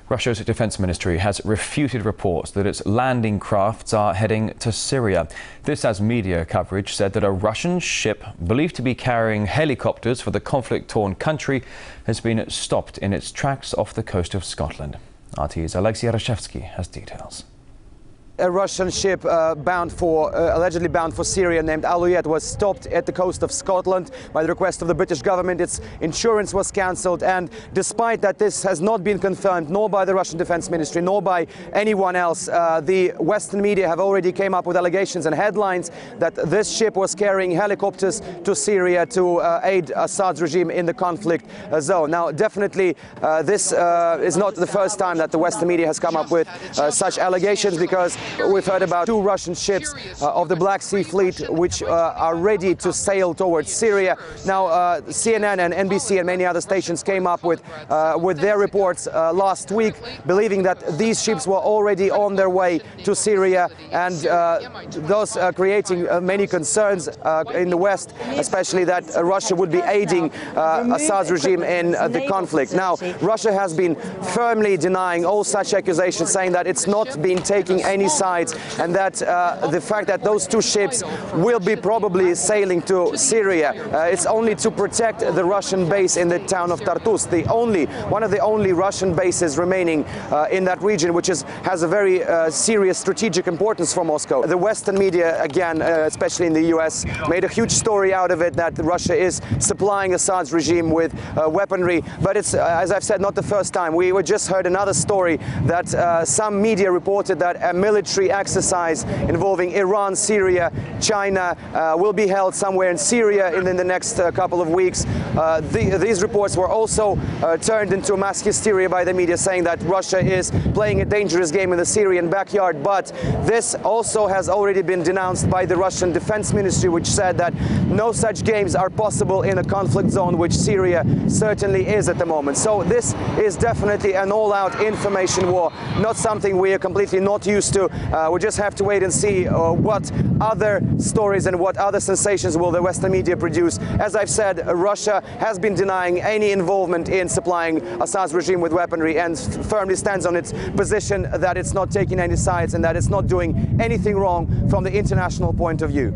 Russia's defense ministry has refuted reports that its landing crafts are heading to Syria. This as media coverage said that a Russian ship believed to be carrying helicopters for the conflict-torn country has been stopped in its tracks off the coast of Scotland. RT's Alexei Yarashevsky has details. A Russian ship allegedly bound for Syria named Alouette was stopped at the coast of Scotland by the request of the British government. Its insurance was cancelled, and despite that this has not been confirmed nor by the Russian Defense Ministry nor by anyone else, the Western media have already came up with allegations and headlines that this ship was carrying helicopters to Syria to aid Assad's regime in the conflict zone. Now, definitely this is not the first time that the Western media has come up with such allegations, because we've heard about 2 Russian ships of the Black Sea Fleet which are ready to sail towards Syria. Now, CNN and NBC and many other stations came up with their reports last week, believing that these ships were already on their way to Syria, and thus creating many concerns in the West, especially that Russia would be aiding Assad's regime in the conflict. Now, Russia has been firmly denying all such accusations, saying that it's not been taking any sides, and that the fact that those 2 ships will be probably sailing to Syria, it's only to protect the Russian base in the town of Tartus, one of the only Russian bases remaining in that region, which has a very serious strategic importance for Moscow. The Western media, again, especially in the US, made a huge story out of it that Russia is supplying Assad's regime with weaponry, but it's, as I've said, not the first time. We just heard another story that some media reported that a military exercise involving Iran, Syria, China will be held somewhere in Syria in the next couple of weeks. These reports were also turned into mass hysteria by the media, saying that Russia is playing a dangerous game in the Syrian backyard. But this also has already been denounced by the Russian Defense Ministry, which said that no such games are possible in a conflict zone, which Syria certainly is at the moment. So this is definitely an all-out information war, not something we are completely not used to. We just have to wait and see what other stories and what other sensations will the Western media produce. As I've said, Russia has been denying any involvement in supplying Assad's regime with weaponry, and firmly stands on its position that it's not taking any sides and that it's not doing anything wrong from the international point of view.